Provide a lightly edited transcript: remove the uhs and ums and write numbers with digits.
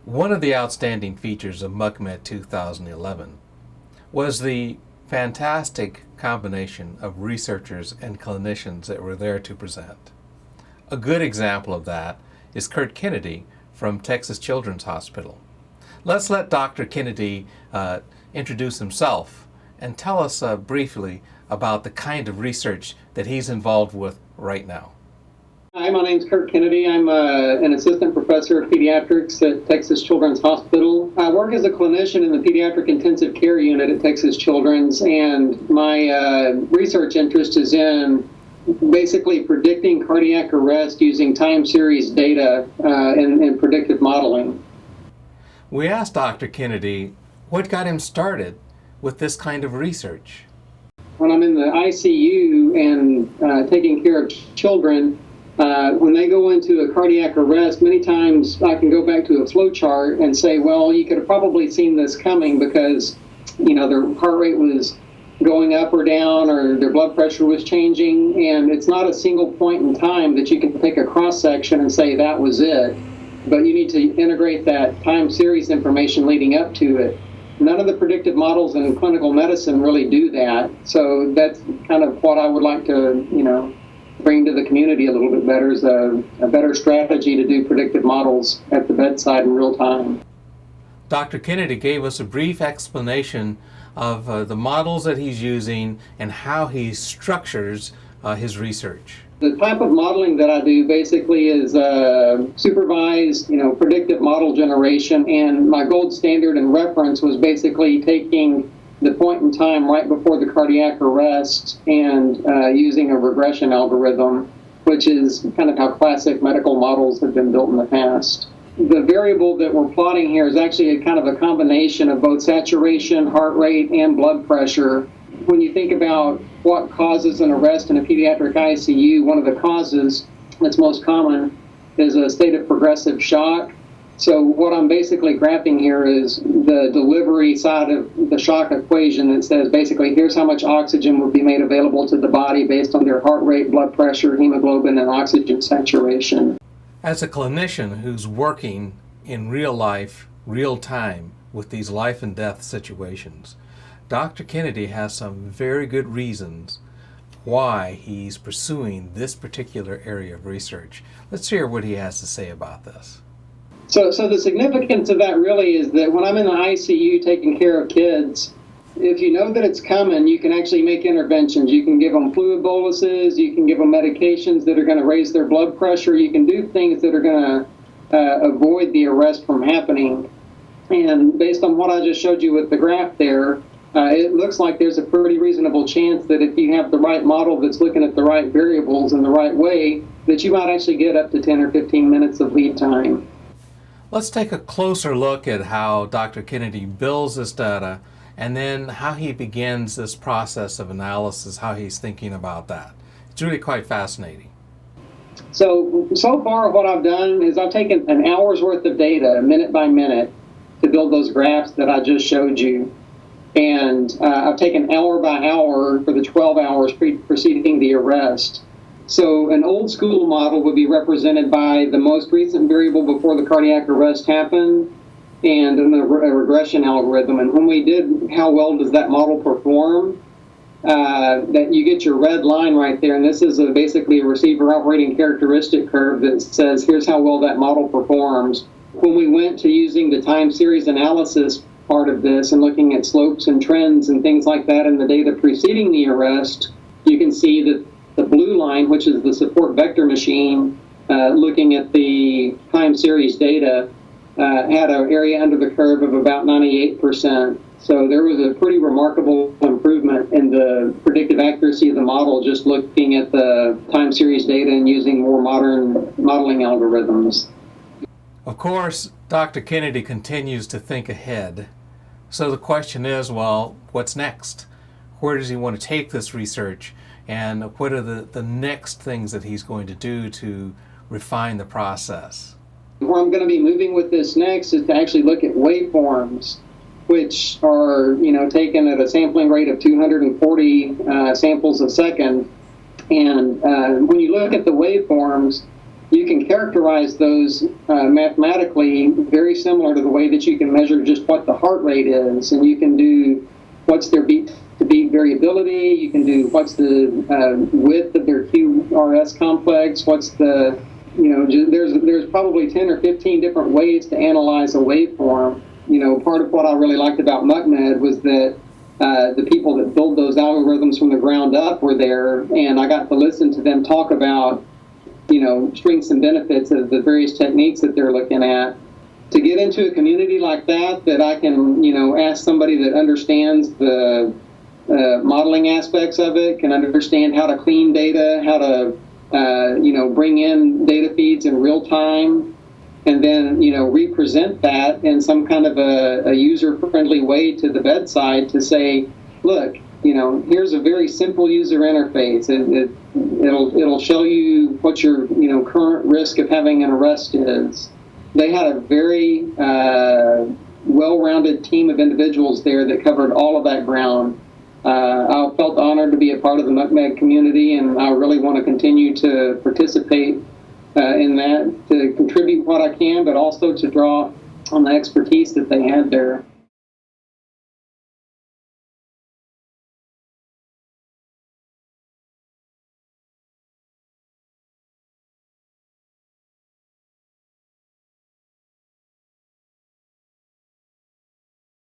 One of the outstanding features of MUCMD 2011 was the fantastic combination of researchers and clinicians that were there to present. A good example of that is Curt Kennedy from Texas Children's Hospital. Let's let Dr. Kennedy introduce himself and tell us briefly about the kind of research that he's involved with right now. Hi, my name's Curt Kennedy. I'm an assistant professor of pediatrics at Texas Children's Hospital. I work as a clinician in the pediatric intensive care unit at Texas Children's, and my research interest is in basically predicting cardiac arrest using time series data and predictive modeling. We asked Dr. Kennedy what got him started with this kind of research. When I'm in the ICU and taking care of children, when they go into a cardiac arrest, many times I can go back to a flow chart and say, well, you could have probably seen this coming because, their heart rate was going up or down or their blood pressure was changing. And it's not a single point in time that you can take a cross section and say that was it. But you need to integrate that time series information leading up to it. None of the predictive models in clinical medicine really do that. So that's kind of what I would like to, bring to the community a little bit better, is a better strategy to do predictive models at the bedside in real time. Dr. Kennedy gave us a brief explanation of the models that he's using and how he structures his research. The type of modeling that I do basically is supervised, predictive model generation, and my gold standard and reference was basically taking the point in time right before the cardiac arrest and using a regression algorithm, which is kind of how classic medical models have been built in the past. The variable that we're plotting here is actually kind of a combination of both saturation, heart rate, and blood pressure. When you think about what causes an arrest in a pediatric ICU, one of the causes that's most common is a state of progressive shock. So what I'm basically graphing here is the delivery side of the shock equation that says basically here's how much oxygen would be made available to the body based on their heart rate, blood pressure, hemoglobin, and oxygen saturation. As a clinician who's working in real life, real time with these life and death situations, Dr. Kennedy has some very good reasons why he's pursuing this particular area of research. Let's hear what he has to say about this. So the significance of that really is that when I'm in the ICU taking care of kids, if you know that it's coming, you can actually make interventions. You can give them fluid boluses, you can give them medications that are going to raise their blood pressure, you can do things that are going to avoid the arrest from happening. And based on what I just showed you with the graph there, it looks like there's a pretty reasonable chance that if you have the right model that's looking at the right variables in the right way, that you might actually get up to 10 or 15 minutes of lead time. Let's take a closer look at how Dr. Kennedy builds this data and then how he begins this process of analysis, how he's thinking about that. It's really quite fascinating. So far what I've done is I've taken an hour's worth of data, minute by minute, to build those graphs that I just showed you. And I've taken hour by hour for the 12 hours preceding the arrest. So an old school model would be represented by the most recent variable before the cardiac arrest happened and a regression algorithm. And when we did how well does that model perform, that you get your red line right there. And this is basically a receiver operating characteristic curve that says here's how well that model performs. When we went to using the time series analysis part of this and looking at slopes and trends and things like that in the data preceding the arrest, you can see that the blue line, which is the support vector machine, looking at the time series data, had an area under the curve of about 98%. So there was a pretty remarkable improvement in the predictive accuracy of the model just looking at the time series data and using more modern modeling algorithms. Of course, Dr. Kennedy continues to think ahead. So the question is, well, what's next? Where does he want to take this research? And what are the next things that he's going to do to refine the process? Where I'm going to be moving with this next is to actually look at waveforms, which are taken at a sampling rate of 240 samples a second. And when you look at the waveforms, you can characterize those mathematically very similar to the way that you can measure just what the heart rate is. And you can do what's their beat-to-beat variability, you can do what's the width of their QRS complex, what's the, there's probably 10 or 15 different ways to analyze a waveform. Part of what I really liked about MUCMD was that the people that build those algorithms from the ground up were there, and I got to listen to them talk about, strengths and benefits of the various techniques that they're looking at. To get into a community like that I can, ask somebody that understands the modeling aspects of it, can understand how to clean data, how to, bring in data feeds in real time, and then, represent that in some kind of a user-friendly way to the bedside to say, look, here's a very simple user interface. It'll show you what your, current risk of having an arrest is. They had a very well-rounded team of individuals there that covered all of that ground. I felt honored to be a part of the MUCMD community, and I really want to continue to participate in that, to contribute what I can, but also to draw on the expertise that they had there.